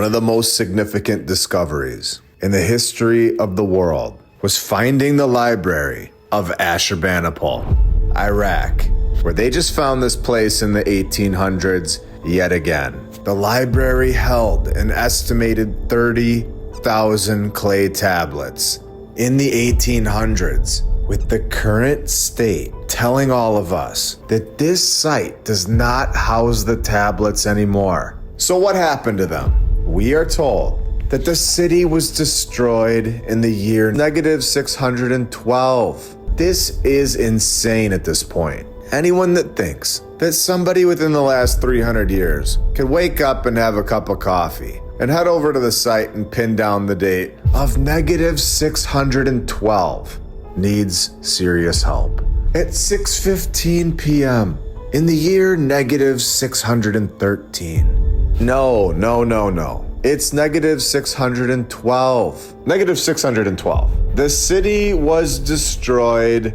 of the most significant discoveries in the history of the world was finding the Library of Ashurbanipal, Iraq, where they just found this place in the 1800s yet again. The library held an estimated 30,000 clay tablets in the 1800s, with the current state telling all of us that this site does not house the tablets anymore. So what happened to them? We are told that the city was destroyed in the year -612. This is insane at this point. Anyone that thinks that somebody within the last 300 years could wake up and have a cup of coffee and head over to the site and pin down the date of -612 needs serious help. At 6:15 p.m. in the year -613. No. It's -612. -612. The city was destroyed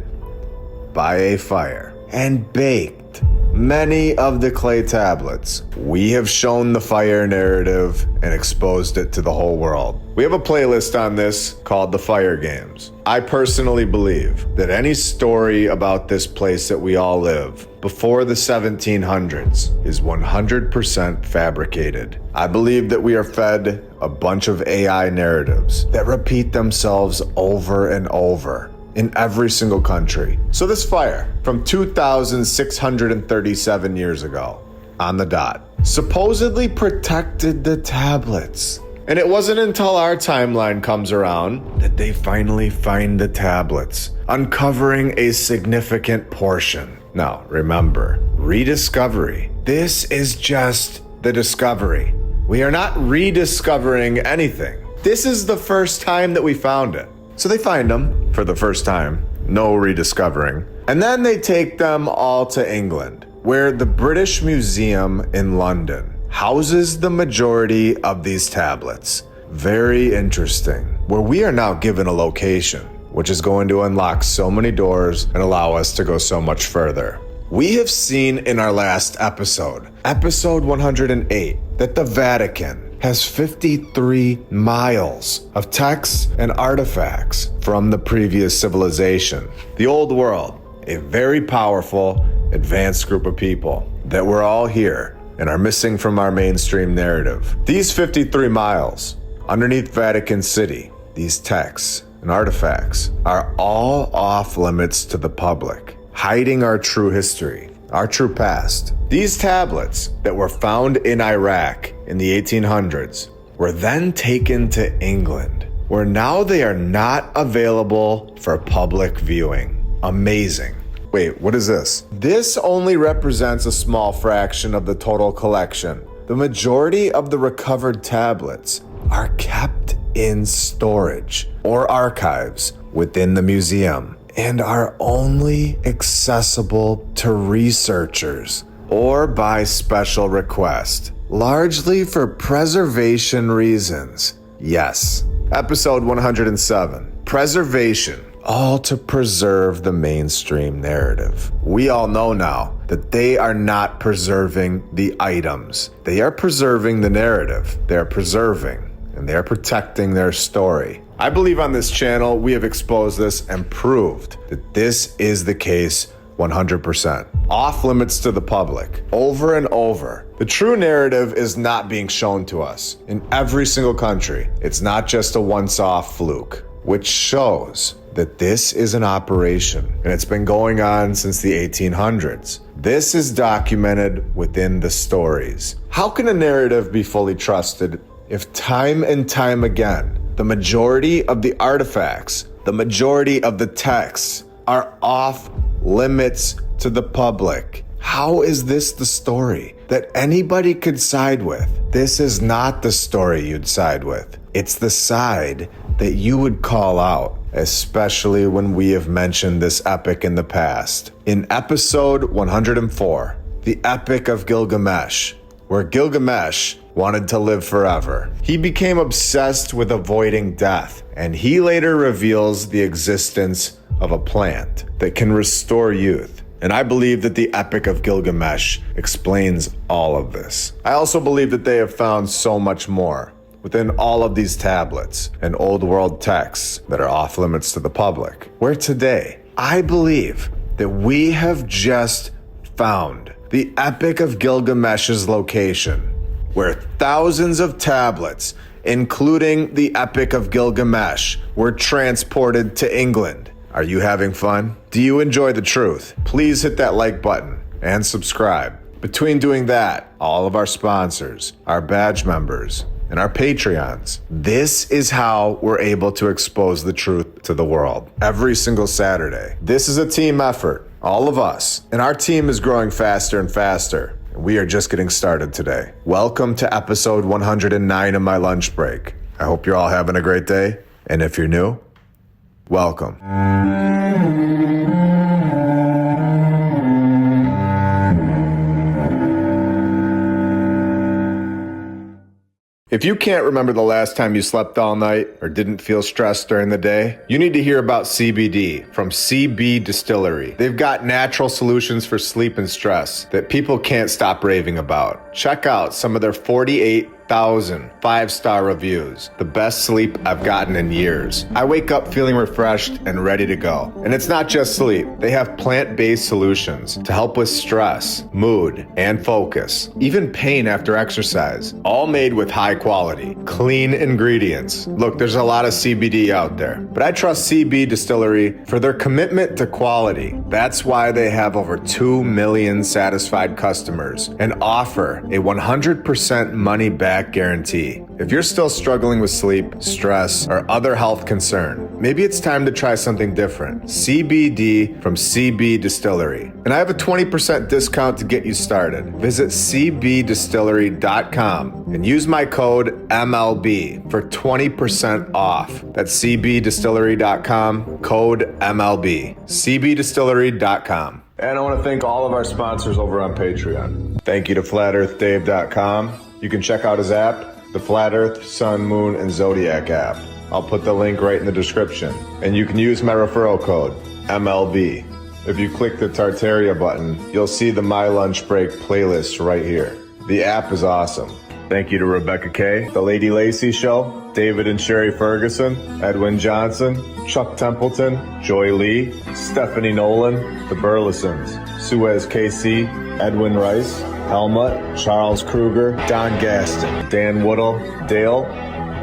by a fire and baked many of the clay tablets. We have shown the fire narrative and exposed it to the whole world. We have a playlist on this called The Fire Games. I personally believe that any story about this place that we all live before the 1700s is 100% fabricated. I believe that we are fed a bunch of AI narratives that repeat themselves over and over in every single country. So this fire from 2,637 years ago, on the dot, supposedly protected the tablets. And it wasn't until our timeline comes around that they finally find the tablets, uncovering a significant portion. Now, remember, rediscovery. This is just the discovery. We are not rediscovering anything. This is the first time that we found it. So they find them for the first time, no rediscovering. And then they take them all to England, where the British Museum in London houses the majority of these tablets. Very interesting. Where we are now given a location, which is going to unlock so many doors and allow us to go so much further. We have seen in our last episode, episode 108, that the Vatican has 53 miles of texts and artifacts from the previous civilization. The old world, a very powerful, advanced group of people that we're all here and are missing from our mainstream narrative. These 53 miles underneath Vatican City, these texts and artifacts are all off limits to the public, hiding our true history, our true past. These tablets that were found in Iraq in the 1800s were then taken to England, where now they are not available for public viewing. Amazing. Wait, what is this? This only represents a small fraction of the total collection. The majority of the recovered tablets are kept in storage or archives within the museum and are only accessible to researchers or by special request, largely for preservation reasons. Yes, episode 107, preservation, all to preserve the mainstream narrative. We all know now that they are not preserving the items. They are preserving the narrative. They are preserving and they are protecting their story. I believe on this channel, we have exposed this and proved that this is the case 100%. Off limits to the public, over and over. The true narrative is not being shown to us in every single country. It's not just a once-off fluke, which shows that this is an operation and it's been going on since the 1800s. This is documented within the stories. How can a narrative be fully trusted if time and time again, the majority of the artifacts, the majority of the texts are off limits to the public? How is this the story that anybody could side with? This is not the story you'd side with. It's the side that you would call out, especially when we have mentioned this epic in the past. In episode 104, the Epic of Gilgamesh, where Gilgamesh wanted to live forever. He became obsessed with avoiding death, and he later reveals the existence of a plant that can restore youth. And I believe that the Epic of Gilgamesh explains all of this. I also believe that they have found so much more. within all of these tablets and old world texts that are off limits to the public. Where today, I believe that we have just found the Epic of Gilgamesh's location, where thousands of tablets, including the Epic of Gilgamesh, were transported to England. Are you having fun? Do you enjoy the truth? Please hit that like button and subscribe. Between doing that, all of our sponsors, our badge members, and our Patreons, this is how we're able to expose the truth to the world every single Saturday. This is a team effort, all of us, and our team is growing faster and faster. We are just getting started today. Welcome to episode 109 of My Lunch Break. I hope you're all having a great day, and if you're new, welcome. If you can't remember the last time you slept all night or didn't feel stressed during the day, you need to hear about CBD from CB Distillery. They've got natural solutions for sleep and stress that people can't stop raving about. Check out some of their 48,000 five-star reviews. The best sleep I've gotten in years. I wake up feeling refreshed and ready to go. And it's not just sleep. They have plant-based solutions to help with stress, mood, and focus. Even pain after exercise. All made with high quality, clean ingredients. Look, there's a lot of CBD out there, but I trust CB Distillery for their commitment to quality. That's why they have over 2 million satisfied customers and offer a 100% money-back guarantee. If you're still struggling with sleep, stress, or other health concern, maybe it's time to try something different. CBD from CB Distillery. And I have a 20% discount to get you started. Visit cbdistillery.com and use my code MLB for 20% off. That's cbdistillery.com, code MLB. cbdistillery.com. And I want to thank all of our sponsors over on Patreon. Thank you to flatearthdave.com. You can check out his app, the Flat Earth, Sun, Moon, and Zodiac app. I'll put the link right in the description. And you can use my referral code, MLB. If you click the Tartaria button, you'll see the My Lunch Break playlist right here. The app is awesome. Thank you to Rebecca Kay, The Lady Lacey Show, David and Sherry Ferguson, Edwin Johnson, Chuck Templeton, Joy Lee, Stephanie Nolan, The Burlesons, Suez KC, Edwin Rice, Helmut, Charles Kruger, Don Gaston, Dan Woodall, Dale,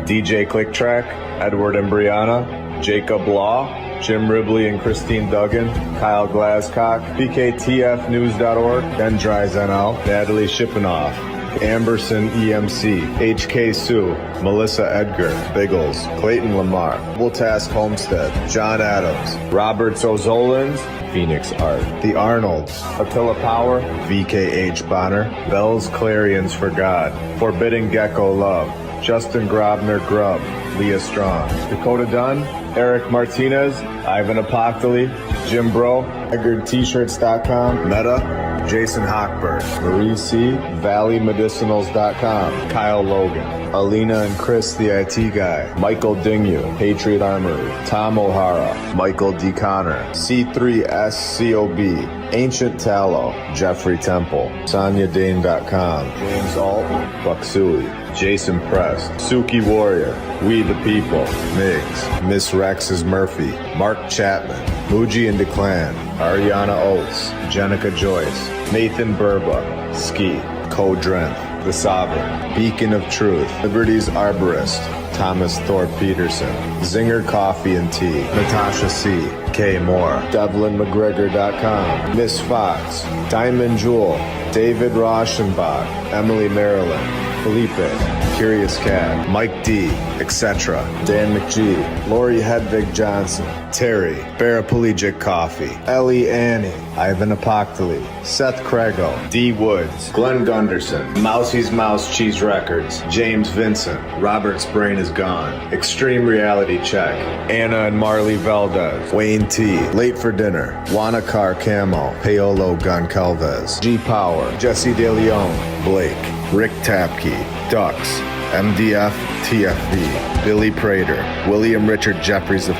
DJ Clicktrack, Edward and Brianna, Jacob Law, Jim Ribley and Christine Duggan, Kyle Glasscock, BKTFnews.org, Ben Dries NL, Natalie Shippenoff, Amberson EMC, HK Sue, Melissa Edgar, Biggles, Clayton Lamar, Double Task Homestead, John Adams, Roberts O'Zolins, Phoenix Art, The Arnolds, Attila Power, VKH Bonner, Bell's Clarions for God, Forbidden Gecko Love, Justin Grobner Grubb, Leah Strong, Dakota Dunn, Eric Martinez, Ivan Apoctoli, Jim Bro, EdgarT-shirts.com, Meta, Jason Hochberg, Marie C, ValleyMedicinals.com, Kyle Logan, Alina and Chris the IT Guy, Michael Dingyu, Patriot Armory, Tom O'Hara, Michael D. Connor, C3SCOB, Ancient Tallow, Jeffrey Temple, SonyaDane.com, James Alt, Bucksui, Jason Prest, Suki Warrior, We the People, Migs, Miss Rex's Murphy, Mark Chapman, Muji and DeClan, Ariana Oates, Jenica Joyce, Nathan Burba, Ski, Codrenth, The Sovereign, Beacon of Truth, Liberty's Arborist, Thomas Thorpe Peterson, Zinger Coffee and Tea, Natasha C, K Moore, DevlinMcGregor.com, Miss Fox, Diamond Jewel, David Rauschenbach, Emily Maryland, Felipe, Curious Cat, Mike D, etc., Dan McGee, Lori Hedvig Johnson, Terry, Paraplegic Coffee, Ellie Annie, Ivan Apoctoli, Seth Craigo, D Woods, Glenn Gunderson, Mousie's Mouse Cheese Records, James Vincent, Robert's Brain is Gone, Extreme Reality Check, Anna and Marley Valdez, Wayne T, Late for Dinner, Wanakar Camo, Paolo Goncalves, G Power, Jesse De Leon, Blake, Rick Tapke, Ducks, MDF TFV, Billy Prater, William Richard Jeffries V,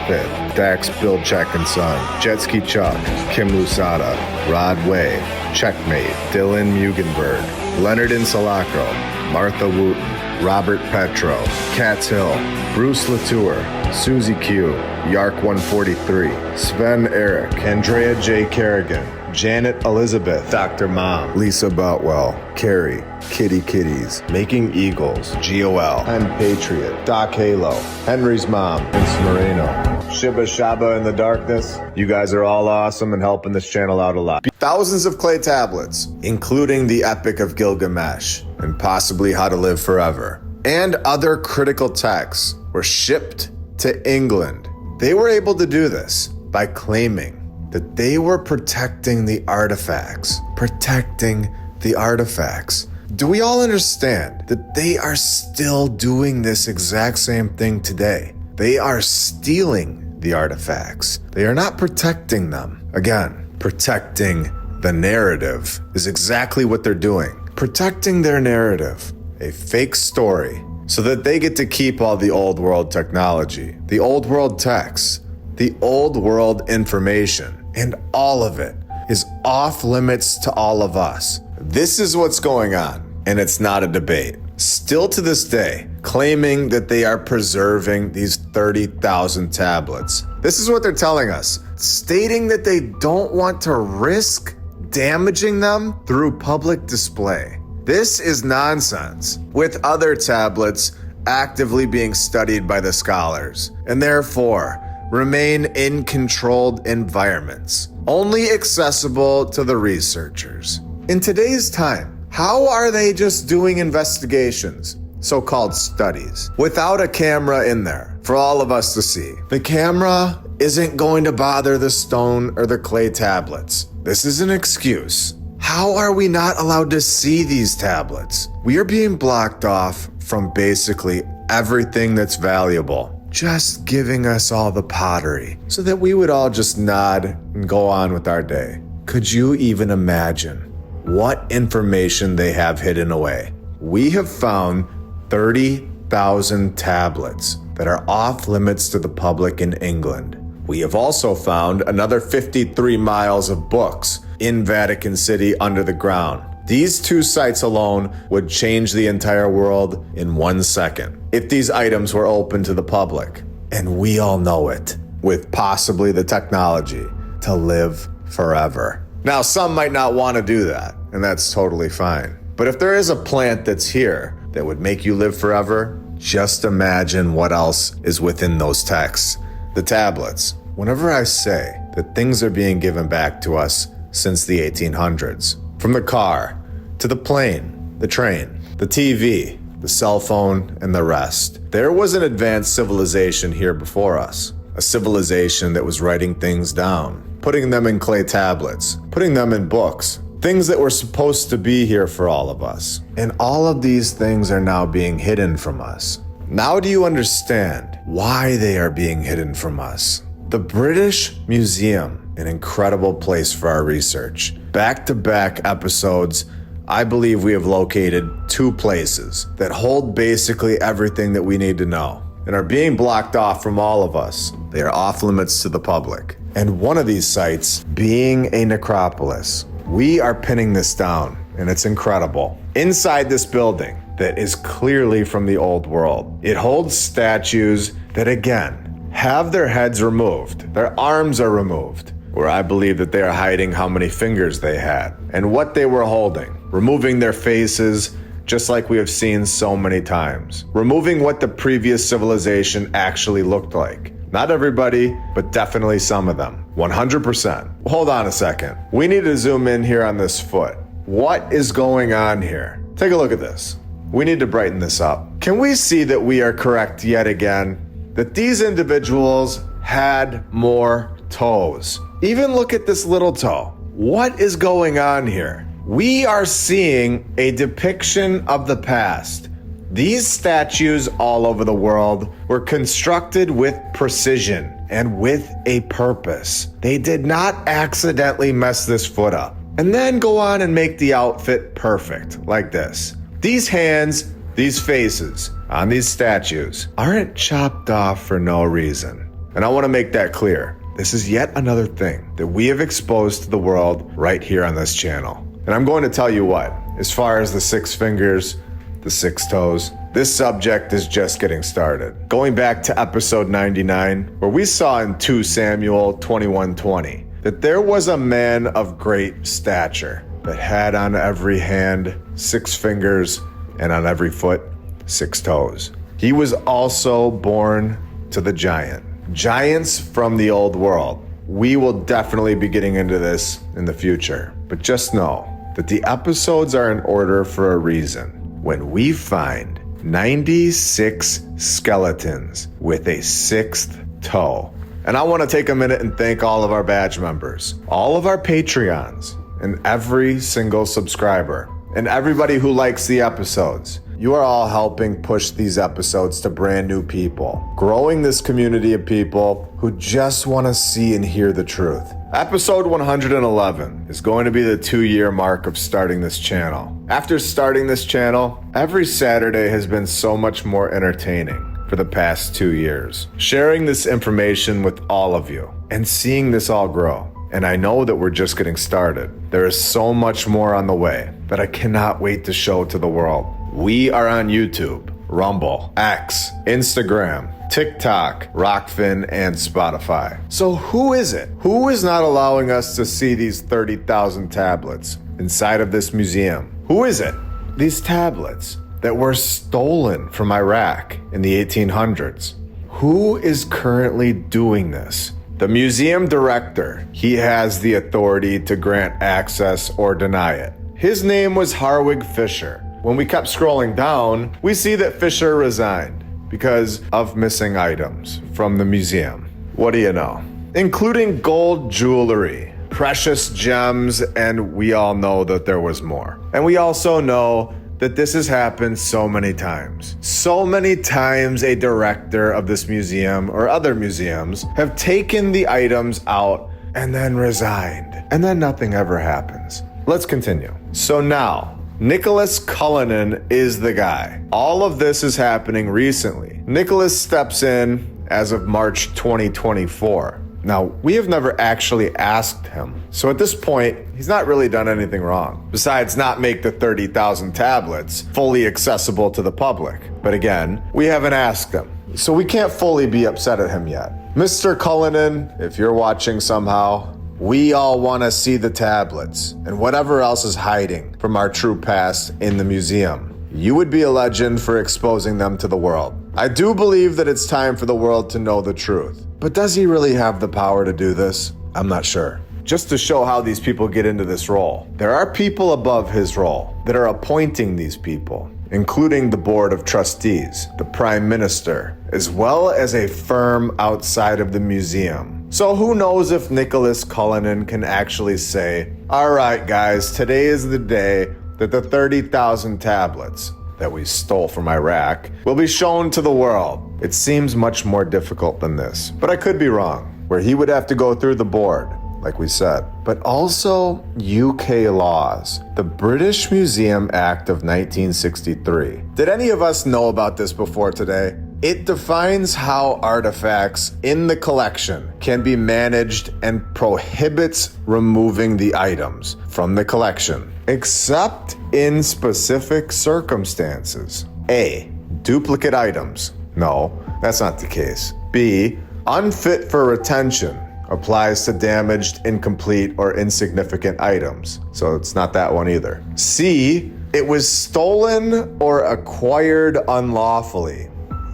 Dax Bilchek and Son, Jetski Chuck, Kim Lusada, Rod Way, Checkmate, Dylan Mugenberg, Leonard Insalacro, Martha Wooten, Robert Petro, Katz Hill, Bruce Latour, Susie Q, Yark 143, Sven Eric, Andrea J. Kerrigan, Janet Elizabeth, Dr. Mom, Lisa Boutwell, Carrie, Kitty Kitties, Making Eagles, GOL, and Patriot, Doc Halo, Henry's Mom, Vince Moreno, Shibba Shaba in the Darkness. You guys are all awesome and helping this channel out a lot. Thousands of clay tablets, including the Epic of Gilgamesh, and possibly How to Live Forever, and other critical texts were shipped to England. They were able to do this by claiming that they were protecting the artifacts. Protecting the artifacts. Do we all understand that they are still doing this exact same thing today? They are stealing the artifacts. They are not protecting them. Again, protecting the narrative is exactly what they're doing. Protecting their narrative, a fake story, so that they get to keep all the old world technology, the old world texts, the old world information, and all of it is off limits to all of us. This is what's going on, and it's not a debate. Still to this day, claiming that they are preserving these 30,000 tablets. This is what they're telling us, stating that they don't want to risk damaging them through public display. This is nonsense, with other tablets actively being studied by the scholars, and therefore remain in controlled environments, only accessible to the researchers. In today's time, how are they just doing investigations, so-called studies, without a camera in there for all of us to see? The camera isn't going to bother the stone or the clay tablets. This is an excuse. How are we not allowed to see these tablets? We are being blocked off from basically everything that's valuable. Just giving us all the pottery so that we would all just nod and go on with our day. Could you even imagine what information they have hidden away? We have found 30,000 tablets that are off limits to the public in England. We have also found another 53 miles of books in Vatican City under the ground. These two sites alone would change the entire world in 1 second if these items were open to the public. And we all know it, with possibly the technology to live forever. Now, some might not want to do that, and that's totally fine. But if there is a plant that's here that would make you live forever, just imagine what else is within those texts. The tablets. Whenever I say that things are being given back to us since the 1800s, from the car, to the plane, the train, the TV, the cell phone, and the rest. There was an advanced civilization here before us. A civilization that was writing things down, putting them in clay tablets, putting them in books, things that were supposed to be here for all of us. And all of these things are now being hidden from us. Now do you understand why they are being hidden from us? The British Museum, an incredible place for our research. Back-to-back episodes, I believe we have located 2 places that hold basically everything that we need to know and are being blocked off from all of us. They are off limits to the public. And one of these sites being a necropolis. We are pinning this down, and it's incredible. Inside this building that is clearly from the old world, it holds statues that, again, have their heads removed. Their arms are removed, where I believe that they are hiding how many fingers they had and what they were holding, removing their faces, just like we have seen so many times, removing what the previous civilization actually looked like. Not everybody, but definitely some of them, 100%. Hold on a second. We need to zoom in here on this foot. What is going on here? Take a look at this. We need to brighten this up. Can we see that we are correct yet again? That these individuals had more toes. Even look at this little toe. What is going on here? We are seeing a depiction of the past. These statues all over the world were constructed with precision and with a purpose. They did not accidentally mess this foot up and then go on and make the outfit perfect like this. These hands, these faces on these statues aren't chopped off for no reason. And I want to make that clear. This is yet another thing that we have exposed to the world right here on this channel. And I'm going to tell you what, as far as the 6 fingers, the 6 toes. This subject is just getting started. Going back to episode 99, where we saw in 2 Samuel 21:20 that there was a man of great stature that had on every hand 6 fingers and on every foot 6 toes. He was also born to the giant. Giants from the old world. We will definitely be getting into this in the future, but just know that the episodes are in order for a reason. When we find 96 skeletons with a 6th toe. And I want to take a minute and thank all of our badge members, all of our Patreons, and every single subscriber, and everybody who likes the episodes. You are all helping push these episodes to brand new people, growing this community of people who just want to see and hear the truth. Episode 111 is going to be the 2-year mark of starting this channel. After starting this channel, every Saturday has been so much more entertaining for the past 2 years. Sharing this information with all of you and seeing this all grow. And I know that we're just getting started. There is so much more on the way that I cannot wait to show to the world. We are on YouTube, Rumble, X, Instagram, TikTok, Rockfin, and Spotify. So who is it? Who is not allowing us to see these 30,000 tablets inside of this museum? Who is it? These tablets that were stolen from Iraq in the 1800s. Who is currently doing this? The museum director, he has the authority to grant access or deny it. His name was Harwig Fisher. When we kept scrolling down, we see that Fisher resigned because of missing items from the museum. What do you know? Including gold jewelry, precious gems, and we all know that there was more. And we also know that this has happened so many times. So many times a director of this museum or other museums have taken the items out and then resigned. And then nothing ever happens. Let's continue. So now, Nicholas Cullinan is the guy. All of this is happening recently. Nicholas steps in as of March 2024. Now, we have never actually asked him. So at this point, he's not really done anything wrong, besides not make the 30,000 tablets fully accessible to the public. But again, we haven't asked him. So we can't fully be upset at him yet. Mr. Cullinan, if you're watching somehow, we all want to see the tablets and whatever else is hiding from our true past in the museum. You would be a legend for exposing them to the world. I do believe that it's time for the world to know the truth. But does he really have the power to do this? I'm not sure. Just to show how these people get into this role, there are people above his role that are appointing these people, including the board of trustees, the prime minister, as well as a firm outside of the museum. So who knows if Nicholas Cullinan can actually say, all right, guys, today is the day that the 30,000 tablets that we stole from Iraq will be shown to the world. It seems much more difficult than this, but I could be wrong, where he would have to go through the board, like we said, but also UK laws, the British Museum Act of 1963. Did any of us know about this before today? It defines how artifacts in the collection can be managed and prohibits removing the items from the collection, except in specific circumstances. A, duplicate items. No, that's not the case. B, unfit for retention applies to damaged, incomplete, or insignificant items. So it's not that one either. C, it was stolen or acquired unlawfully.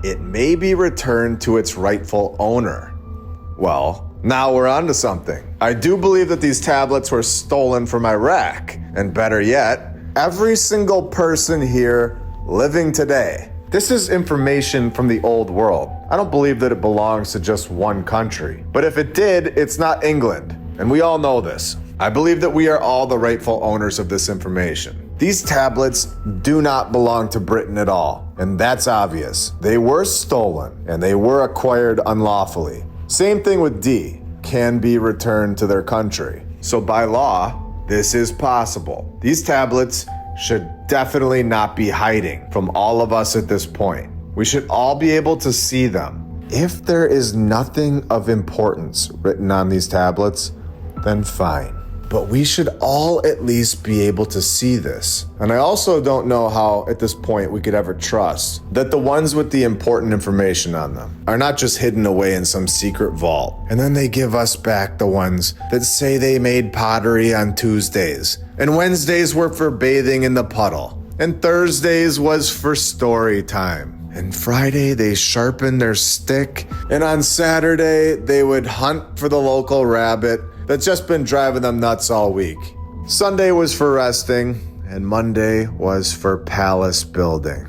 It may be returned to its rightful owner. Well, now we're on to something. I do believe that these tablets were stolen from Iraq, and better yet, every single person here living today. This is information from the old world. I don't believe that it belongs to just one country. But if it did, it's not England, and we all know this. I believe that we are all the rightful owners of this information. These tablets do not belong to Britain at all, and that's obvious. They were stolen, and they were acquired unlawfully. Same thing with D, can be returned to their country. So by law, this is possible. These tablets should definitely not be hiding from all of us at this point. We should all be able to see them. If there is nothing of importance written on these tablets, then fine. But we should all at least be able to see this. And I also don't know how, at this point, we could ever trust that the ones with the important information on them are not just hidden away in some secret vault. And then they give us back the ones that say they made pottery on Tuesdays, and Wednesdays were for bathing in the puddle, and Thursdays was for story time. And Friday, they sharpened their stick, and on Saturday, they would hunt for the local rabbit that's just been driving them nuts all week. Sunday was for resting, and Monday was for palace building.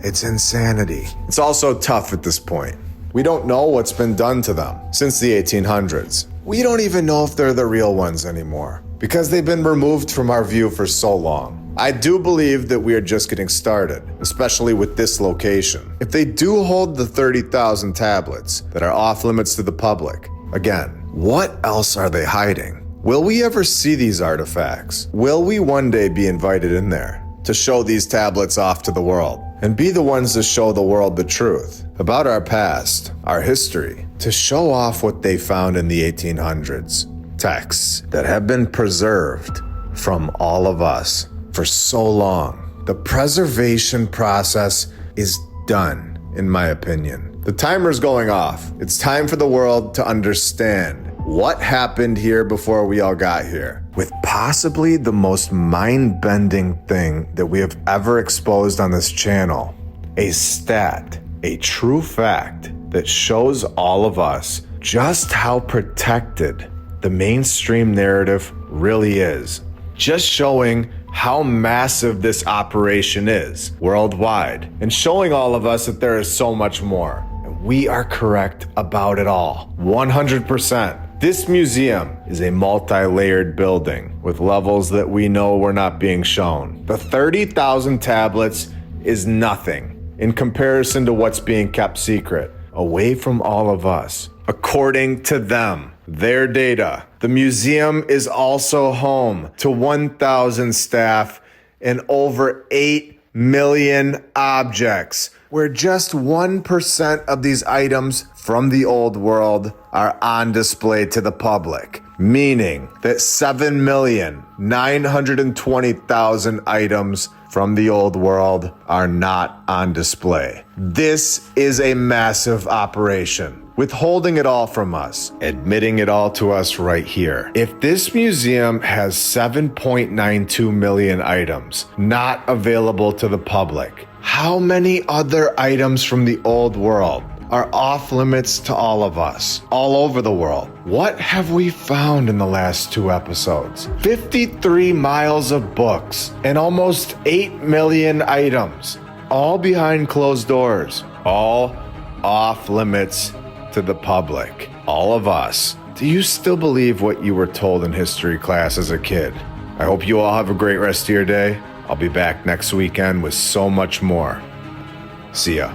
It's insanity. It's also tough at this point. We don't know what's been done to them since the 1800s. We don't even know if they're the real ones anymore, because they've been removed from our view for so long. I do believe that we are just getting started, especially with this location. If they do hold the 30,000 tablets that are off limits to the public, again, what else are they hiding? Will we ever see these artifacts? Will we one day be invited in there to show these tablets off to the world and be the ones to show the world the truth about our past, our history, to show off what they found in the 1800s? Texts that have been preserved from all of us for so long. The preservation process is done, in my opinion. The timer's going off. It's time for the world to understand what happened here before we all got here, with possibly the most mind-bending thing that we have ever exposed on this channel. A stat, a true fact that shows all of us just how protected the mainstream narrative really is. Just showing how massive this operation is worldwide, and showing all of us that there is so much more. And we are correct about it all, 100%. This museum is a multi-layered building with levels that we know were not being shown. The 30,000 tablets is nothing in comparison to what's being kept secret, away from all of us. According to them, their data, the museum is also home to 1,000 staff and over 8 million objects, where just 1% of these items from the old world are on display to the public, meaning that 7,920,000 items from the old world are not on display. This is a massive operation, withholding it all from us, admitting it all to us right here. If this museum has 7.92 million items not available to the public, how many other items from the old world are off limits to all of us, all over the world? What have we found in the last 2 episodes? 53 miles of books and almost 8 million items, all behind closed doors, all off limits to the public, all of us. Do you still believe what you were told in history class as a kid? I hope you all have a great rest of your day. I'll be back next weekend with so much more. See ya.